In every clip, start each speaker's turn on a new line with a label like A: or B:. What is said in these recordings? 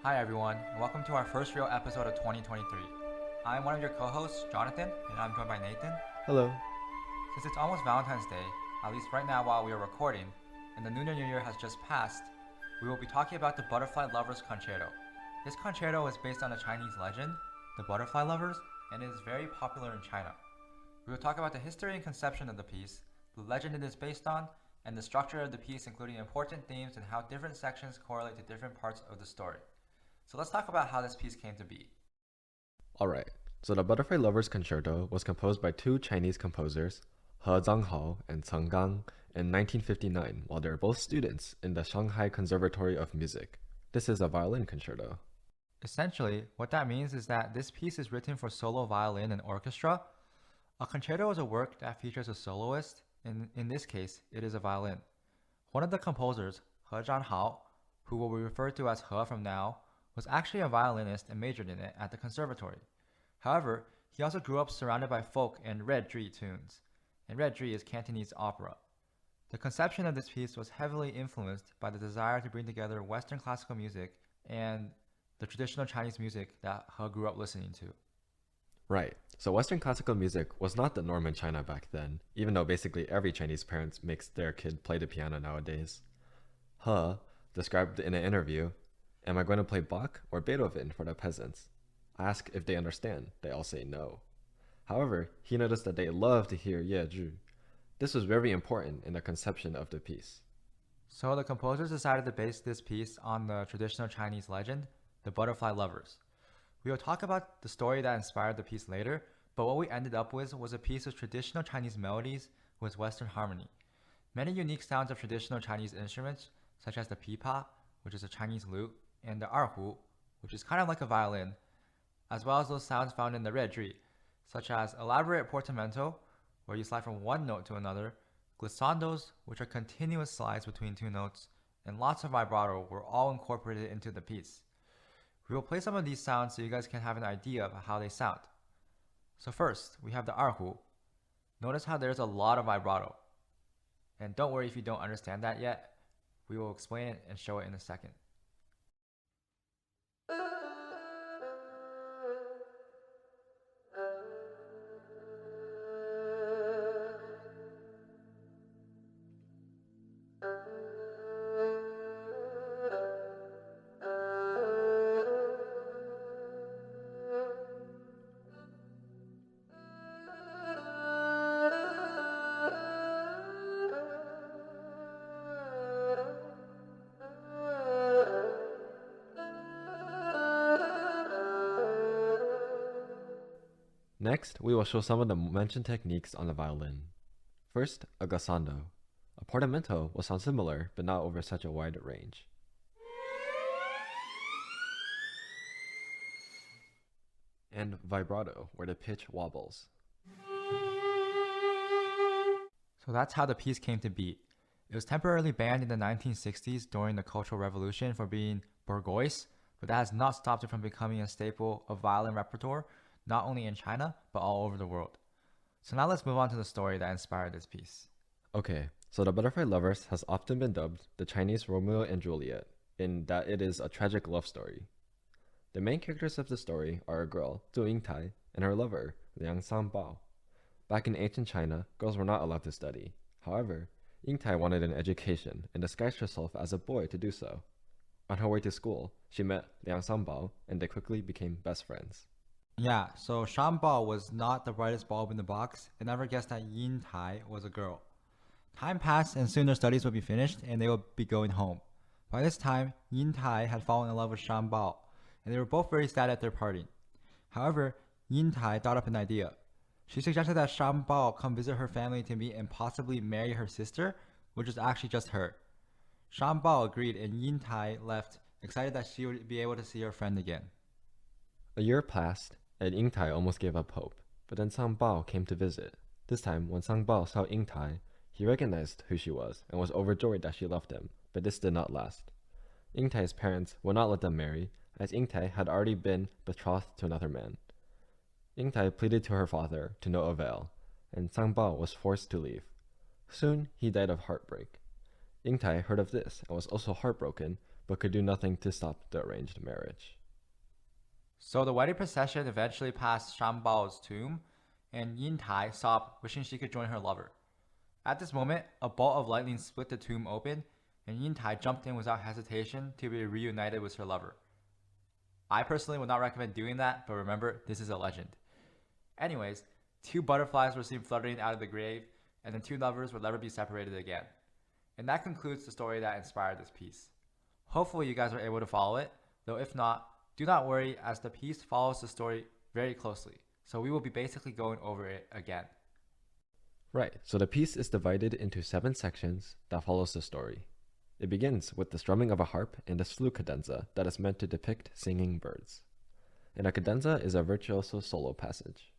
A: Hi everyone, and welcome to our first real episode of 2023. I'm one of your co-hosts, Jonathan, and I'm joined by Nathan.
B: Hello.
A: Since it's almost Valentine's Day, at least right now while we are recording, and the Lunar New Year has just passed, we will be talking about the Butterfly Lovers Concerto. This concerto is based on a Chinese legend, the Butterfly Lovers, and it is very popular in China. We will talk about the history and conception of the piece, the legend it is based on, and the structure of the piece, including important themes and how different sections correlate to different parts of the story. So let's talk about how this piece came to be.
B: Alright, so the Butterfly Lovers Concerto was composed by two Chinese composers, He Zhanghao and Ceng Gang, in 1959 while they were both students in the Shanghai Conservatory of Music. This is a violin concerto.
A: Essentially, what that means is that this piece is written for solo violin and orchestra. A concerto is a work that features a soloist, and in this case, it is a violin. One of the composers, He Zhanghao, who will be referred to as He from now, was actually a violinist and majored in it at the conservatory. However, he also grew up surrounded by folk and redri tunes, and redri is Cantonese opera. The conception of this piece was heavily influenced by the desire to bring together Western classical music and the traditional Chinese music that He grew up listening to.
B: Right, so Western classical music was not the norm in China back then, even though basically every Chinese parent makes their kid play the piano nowadays. He described in an interview, "Am I going to play Bach or Beethoven for the peasants? Ask if they understand. They all say no." However, he noticed that they love to hear Ye Zhu. This was very important in the conception of the piece.
A: So the composers decided to base this piece on the traditional Chinese legend, the Butterfly Lovers. We will talk about the story that inspired the piece later, but what we ended up with was a piece of traditional Chinese melodies with Western harmony. Many unique sounds of traditional Chinese instruments, such as the pipa, which is a Chinese lute, and the erhu, which is kind of like a violin, as well as those sounds found in the redri, such as elaborate portamento, where you slide from one note to another, glissandos, which are continuous slides between two notes, and lots of vibrato were all incorporated into the piece. We will play some of these sounds so you guys can have an idea of how they sound. So first, we have the erhu. Notice how there's a lot of vibrato. And don't worry if you don't understand that yet, we will explain it and show it in a second.
B: Next, we will show some of the mentioned techniques on the violin. First, a glissando. A portamento will sound similar, but not over such a wide range. And vibrato, where the pitch wobbles.
A: So that's how the piece came to be. It was temporarily banned in the 1960s during the Cultural Revolution for being bourgeois, but that has not stopped it from becoming a staple of violin repertoire, not only in China, but all over the world. So now let's move on to the story that inspired this piece.
B: Okay, so the Butterfly Lovers has often been dubbed the Chinese Romeo and Juliet, in that it is a tragic love story. The main characters of the story are a girl, Zhu Yingtai, and her lover, Liang Sanbao. Back in ancient China, girls were not allowed to study. However, Yingtai wanted an education and disguised herself as a boy to do so. On her way to school, she met Liang Sanbao, and they quickly became best friends.
A: Yeah, so Shanbao was not the brightest bulb in the box and never guessed that Yin Tai was a girl. Time passed and soon their studies would be finished and they would be going home. By this time, Yin Tai had fallen in love with Shanbao and they were both very sad at their parting. However, Yin Tai thought up an idea. She suggested that Shanbao come visit her family to meet and possibly marry her sister, which was actually just her. Shanbao agreed and Yin Tai left, excited that she would be able to see her friend again.
B: A year passed, and Yingtai almost gave up hope, but then Sang Bao came to visit. This time, when Sang Bao saw Yingtai, He recognized who she was and was overjoyed that she loved him, but this did not last. Yingtai's parents would not let them marry, as Yingtai had already been betrothed to another man. Yingtai pleaded to her father to no avail, and Sangbao was forced to leave. Soon he died of heartbreak. Yingtai heard of this and was also heartbroken, but could do nothing to stop the arranged marriage.
A: So the wedding procession eventually passed Shanbao's tomb, and Yintai sobbed, wishing she could join her lover. At this moment, a bolt of lightning split the tomb open, and Yintai jumped in without hesitation to be reunited with her lover. I personally would not recommend doing that, but remember, this is a legend. Anyways, two butterflies were seen fluttering out of the grave, and the two lovers would never be separated again. And that concludes the story that inspired this piece. Hopefully you guys were able to follow it, though if not, do not worry, as the piece follows the story very closely, so we will be basically going over it again.
B: Right, so the piece is divided into 7 sections that follows the story. It begins with the strumming of a harp and a flute cadenza that is meant to depict singing birds. And a cadenza is a virtuoso solo passage.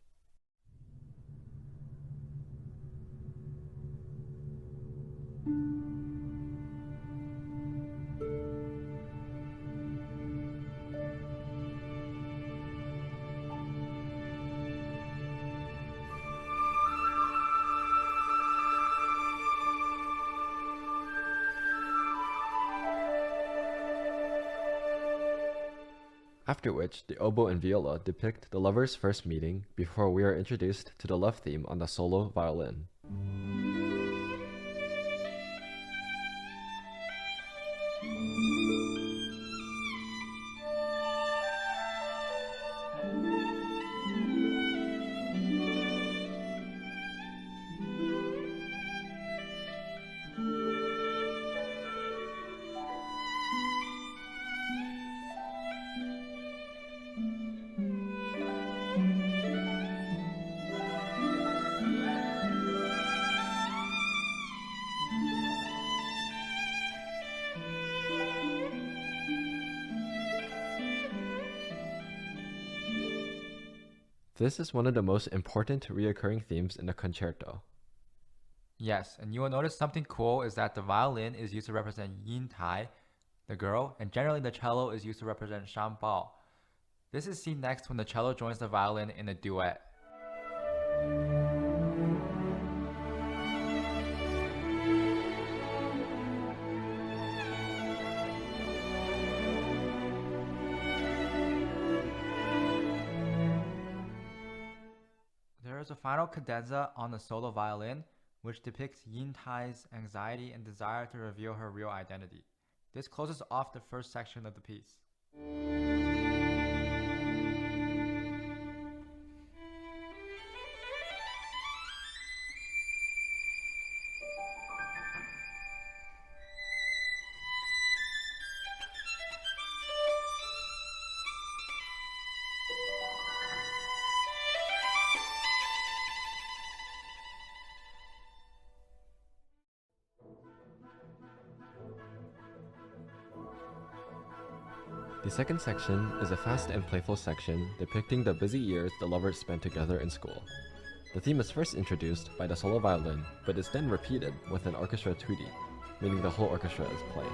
B: After which, the oboe and viola depict the lovers' first meeting before we are introduced to the love theme on the solo violin. This is one of the most important recurring themes in the concerto.
A: Yes, and you will notice something cool is that the violin is used to represent Yin Tai, the girl, and generally the cello is used to represent Shan Bao. This is seen next when the cello joins the violin in a duet. There is a final cadenza on the solo violin, which depicts Yin Tai's anxiety and desire to reveal her real identity. This closes off the first section of the piece.
B: The second section is a fast and playful section depicting the busy years the lovers spent together in school. The theme is first introduced by the solo violin, but is then repeated with an orchestra tutti, meaning the whole orchestra is playing.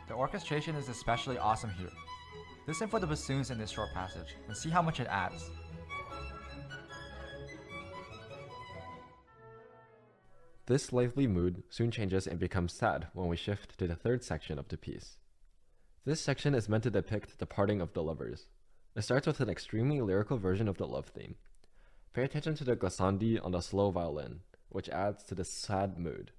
A: The orchestration is especially awesome here. Listen for the bassoons in this short passage and see how much it adds.
B: This lively mood soon changes and becomes sad when we shift to the third section of the piece. This section is meant to depict the parting of the lovers. It starts with an extremely lyrical version of the love theme. Pay attention to the glissandi on the slow violin, which adds to the sad mood.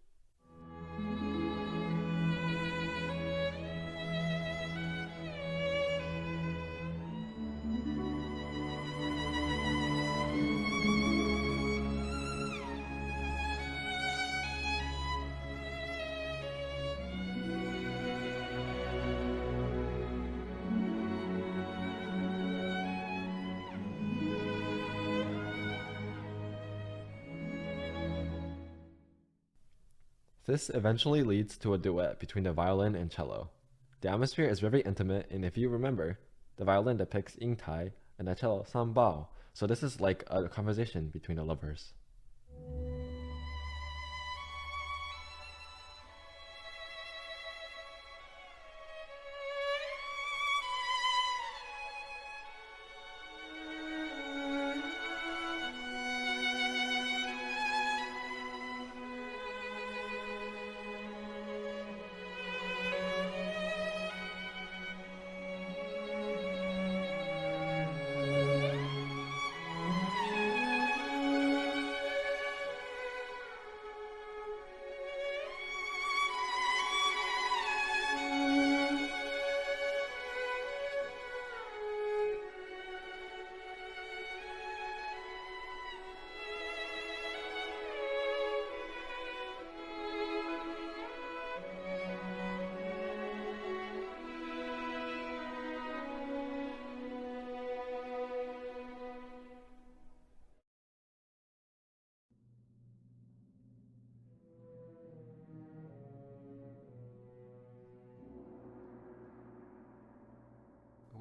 B: This eventually leads to a duet between the violin and cello. The atmosphere is very intimate, and if you remember, the violin depicts Ying Tai and the cello San Bao, so this is like a conversation between the lovers.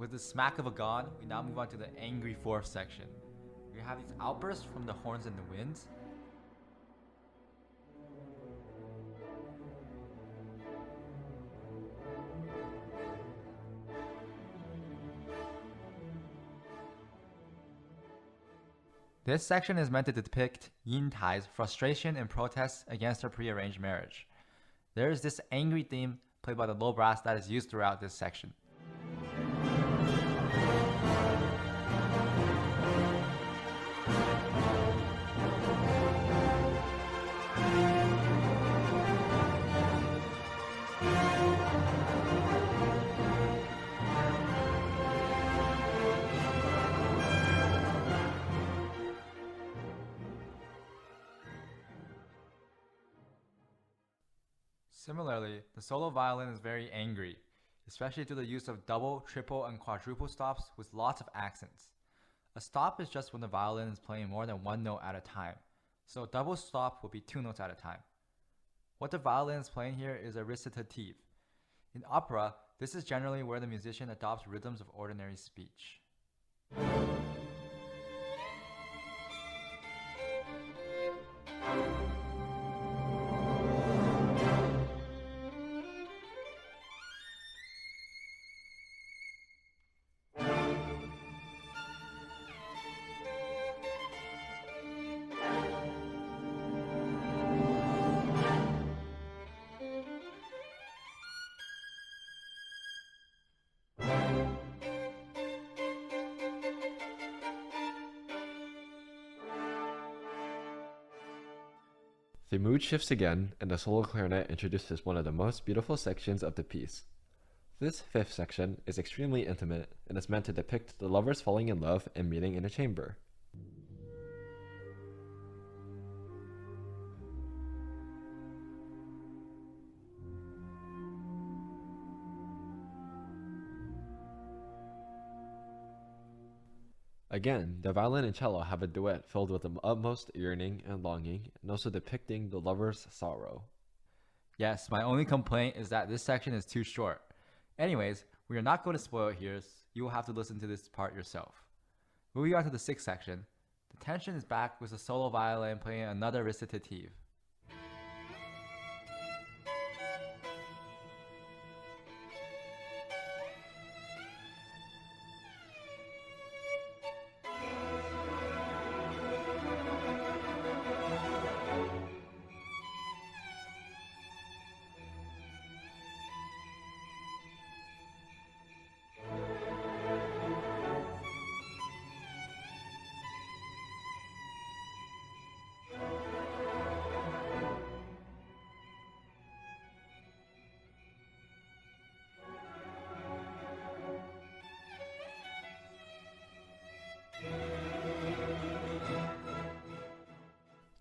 A: with the smack of a gong, we now move on to the angry fourth section. We have these outbursts from the horns and the winds. This section is meant to depict Yin Tai's frustration and protest against her prearranged marriage. There is this angry theme played by the low brass that is used throughout this section. Similarly, the solo violin is very angry, especially through the use of double, triple, and quadruple stops with lots of accents. A stop is just when the violin is playing more than one note at a time, so a double stop will be two notes at a time. What the violin is playing here is a recitative. In opera, this is generally where the musician adopts rhythms of ordinary speech.
B: The mood shifts again, and the solo clarinet introduces one of the most beautiful sections of the piece. This fifth section is extremely intimate and is meant to depict the lovers falling in love and meeting in a chamber. Again, the violin and cello have a duet filled with the utmost yearning and longing, and also depicting the lover's sorrow.
A: Yes, my only complaint is that this section is too short. Anyways, we are not going to spoil it here, so you will have to listen to this part yourself. Moving on to the sixth section, the tension is back with the solo violin playing another recitative.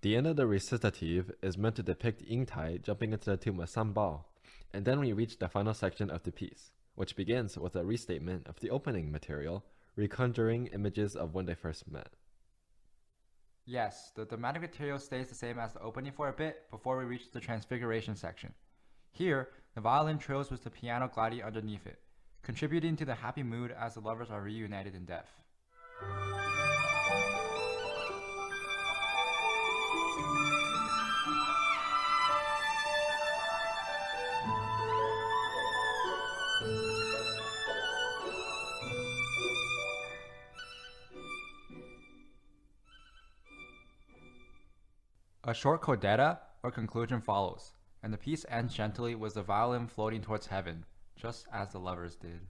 B: The end of the recitative is meant to depict Ying Tai jumping into the tomb of San Bao, and then we reach the final section of the piece, which begins with a restatement of the opening material, reconjuring images of when they first met.
A: Yes, the thematic material stays the same as the opening for a bit before we reach the transfiguration section. Here, the violin trills with the piano gliding underneath it, contributing to the happy mood as the lovers are reunited in death. A short codetta or conclusion follows, and the piece ends gently with the violin floating towards heaven, just as the lovers did.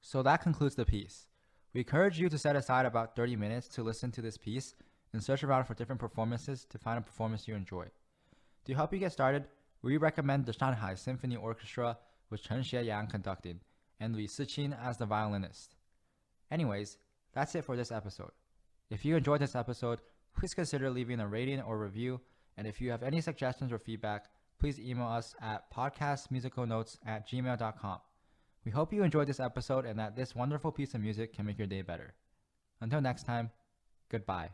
A: So that concludes the piece. We encourage you to set aside about 30 minutes to listen to this piece and search around for different performances to find a performance you enjoy. To help you get started, we recommend the Shanghai Symphony Orchestra with Chen Xieyang conducting and Li Siqin as the violinist. Anyways, that's it for this episode. If you enjoyed this episode, please consider leaving a rating or review, and if you have any suggestions or feedback, please email us at podcastmusicalnotes@gmail.com. We hope you enjoyed this episode and that this wonderful piece of music can make your day better. Until next time, goodbye.